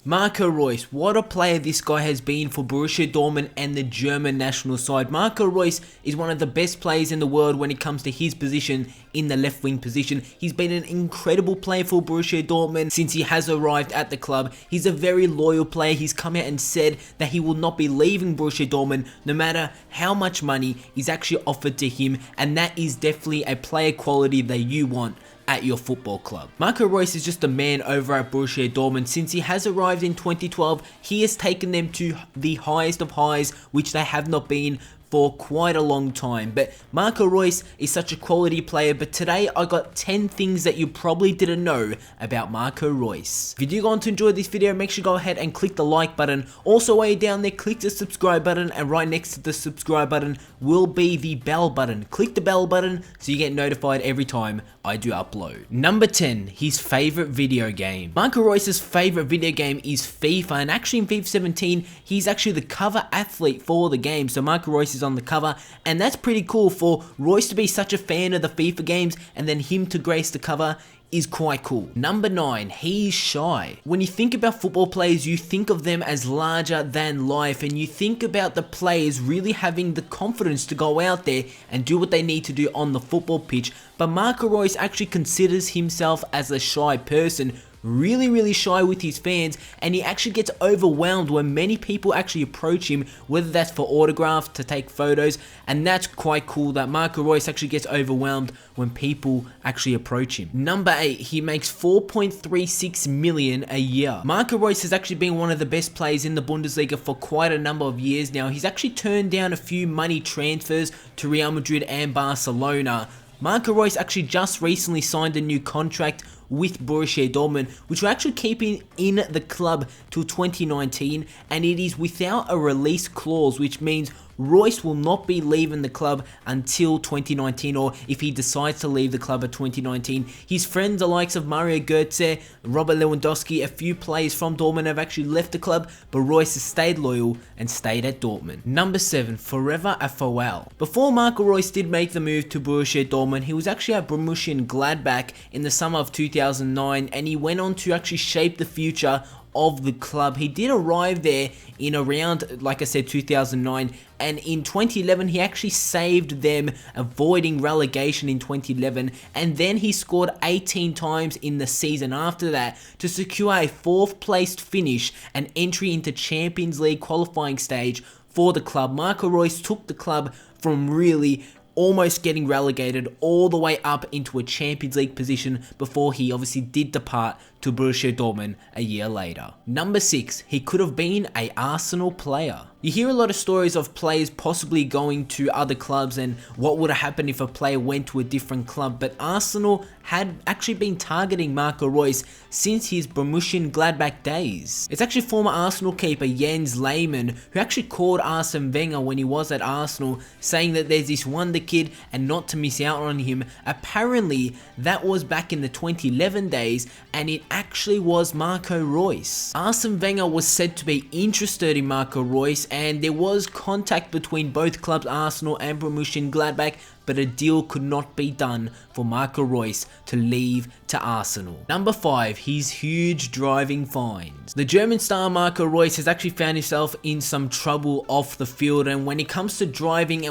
Marco Reus, what a player this guy has been for Borussia Dortmund and the German national side. Marco Reus is one of the best players in the world when it comes to his position in the left wing position. He's been an incredible player for Borussia Dortmund since he has arrived at the club. He's a very loyal player. He's come out and said that he will not be leaving Borussia Dortmund no matter how much money is actually offered to him, and that is definitely a player quality that you want at your football club. Marco Reus is just a man over at Borussia Dortmund. Since he has arrived in 2012, he has taken them to the highest of highs, which they have not been for quite a long time. But Marco Reus is such a quality player. But today I got 10 things that you probably didn't know about Marco Reus. If you do go on to enjoy this video, make sure you go ahead and click the like button. Also, while you're down there, click the subscribe button, and right next to the subscribe button will be the bell button. Click the bell button so you get notified every time I do upload. Number 10, his favorite video game. Marco Reus's favorite video game is FIFA, and actually in FIFA 17, he's actually the cover athlete for the game. So Marco Reus is on the cover, and that's pretty cool for Reus to be such a fan of the FIFA games and then him to grace the cover is quite cool. Number 9, he's shy. When you think about football players, you think of them as larger than life, and you think about the players really having the confidence to go out there and do what they need to do on the football pitch. But Marco Reus actually considers himself as a shy person, really shy with his fans, and he actually gets overwhelmed when many people actually approach him, whether that's for autographs, to take photos, and that's quite cool that Marco Reus actually gets overwhelmed when people actually approach him. Number 8, he makes 4.36 million a year. Marco Reus has actually been one of the best players in the Bundesliga for quite a number of years now. He's actually turned down a few money transfers to Real Madrid and Barcelona. Marco Reus actually just recently signed a new contract with Borussia Dortmund, which will actually keep him in the club till 2019, and it is without a release clause, which means Reus will not be leaving the club until 2019, or if he decides to leave the club at 2019. His friends, the likes of Mario Götze, Robert Lewandowski, a few players from Dortmund have actually left the club, but Reus has stayed loyal and stayed at Dortmund. Number 7, forever a VfL. Before Marco Reus did make the move to Borussia Dortmund, he was actually at Borussia Gladbach in the summer of 2009, and he went on to actually shape the future of the club. He did arrive there in around, like I said, 2009, and in 2011 he actually saved them avoiding relegation in 2011, and then he scored 18 times in the season after that to secure a 4th placed finish and entry into Champions League qualifying stage for the club. Marco Reus took the club from really almost getting relegated all the way up into a Champions League position before he obviously did depart to Borussia Dortmund a year later. Number 6, he could have been an Arsenal player. You hear a lot of stories of players possibly going to other clubs and what would have happened if a player went to a different club, but Arsenal had actually been targeting Marco Reus since his Borussia Gladbach days. It's actually former Arsenal keeper Jens Lehmann who actually called Arsene Wenger when he was at Arsenal, saying that there's this wonder kid and not to miss out on him. Apparently that was back in the 2011 days, and it actually was Marco Reus. Arsene Wenger was said to be interested in Marco Reus, and there was contact between both clubs, Arsenal and Borussia Gladbach, but a deal could not be done for Marco Reus to leave to Arsenal. Number 5, his huge driving fines. The German star Marco Reus has actually found himself in some trouble off the field, and when it comes to driving,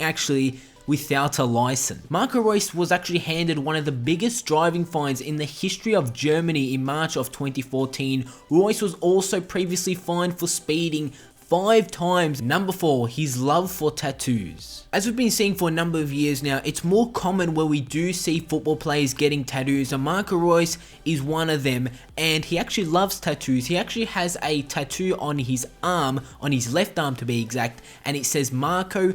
actually without a license. Marco Reus was actually handed one of the biggest driving fines in the history of Germany in March of 2014. Reus was also previously fined for speeding 5 times. Number 4, his love for tattoos. As we've been seeing for a number of years now, it's more common where we do see football players getting tattoos, and Marco Reus is one of them, and he actually loves tattoos. He actually has a tattoo on his arm, on his left arm to be exact, and it says Marco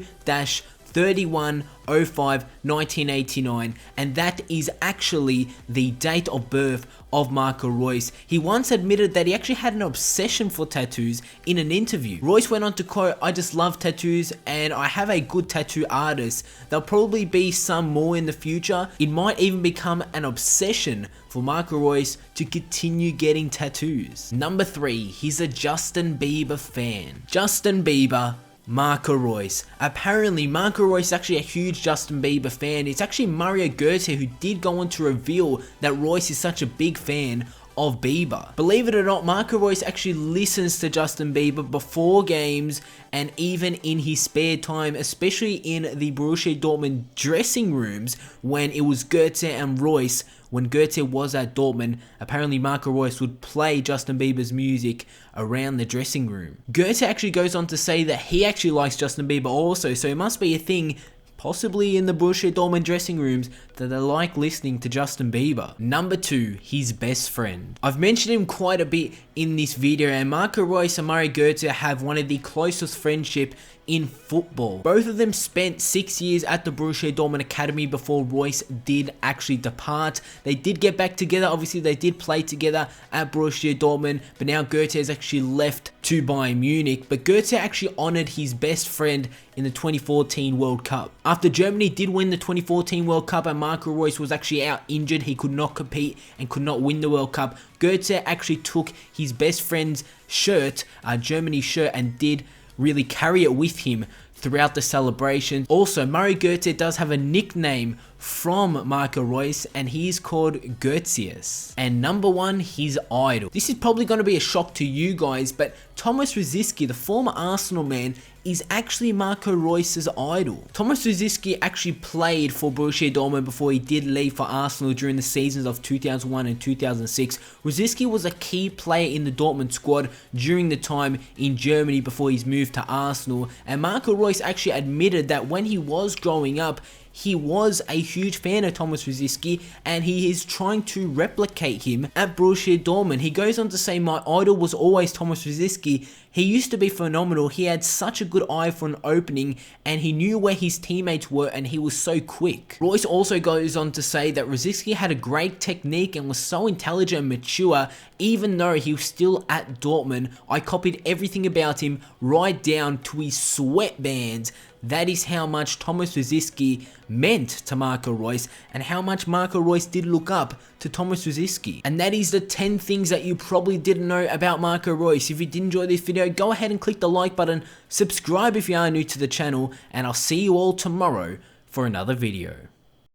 31/05/1989, and that is actually the date of birth of Marco Reus. He once admitted that he actually had an obsession for tattoos in an interview. Reus went on to quote, "I just love tattoos and I have a good tattoo artist. There'll probably be some more in the future. It might even become an obsession for Marco Reus to continue getting tattoos." Number 3, he's a Justin Bieber fan. Justin Bieber, Marco Reus. Apparently, Marco Reus is actually a huge Justin Bieber fan. It's actually Mario Götze who did go on to reveal that Reus is such a big fan of Bieber. Believe it or not, Marco Reus actually listens to Justin Bieber before games and even in his spare time, especially in the Borussia Dortmund dressing rooms when it was Goethe and Reus. When Goethe was at Dortmund, apparently Marco Reus would play Justin Bieber's music around the dressing room. Goethe actually goes on to say that he actually likes Justin Bieber also, so it must be a thing possibly in the Borussia Dortmund dressing rooms that they like listening to Justin Bieber. Number 2, his best friend. I've mentioned him quite a bit in this video, and Marco Reus and Mario Götze have one of the closest friendship in football. Both of them spent 6 years at the Borussia Dortmund Academy before Reus did actually depart. They did get back together, obviously they did play together at Borussia Dortmund, but now Goethe has actually left to Bayern Munich. But Goethe actually honoured his best friend in the 2014 World Cup. After Germany did win the 2014 World Cup and Marco Reus was actually out injured, he could not compete and could not win the World Cup, Goetze actually took his best friend's shirt, Germany's shirt, and did really carry it with him throughout the celebration. Also, Mario Götze does have a nickname from Marco Reus, and he is called Goetzius. And number 1, his idol. This is probably going to be a shock to you guys, but Thomas Rosicky, the former Arsenal man, is actually Marco Reus's idol. Thomas Rosicky actually played for Borussia Dortmund before he did leave for Arsenal during the seasons of 2001 and 2006. Rosicky was a key player in the Dortmund squad during the time in Germany before he's moved to Arsenal, and Marco Reus actually admitted that when he was growing up, he was a huge fan of Thomas Rosicky and he is trying to replicate him at Borussia Dortmund. He goes on to say, "My idol was always Thomas Rosicky. He used to be phenomenal. He had such a good eye for an opening and he knew where his teammates were and he was so quick." Reus also goes on to say that Rosicky had a great technique and was so intelligent and mature. Even though he was still at Dortmund, I copied everything about him right down to his sweatbands. That is how much Thomas Rosicky meant to Marco Reus and how much Marco Reus did look up to Thomas Rosicky. And that is the 10 things that you probably didn't know about Marco Reus. If you did enjoy this video, go ahead and click the like button, subscribe if you are new to the channel, and I'll see you all tomorrow for another video.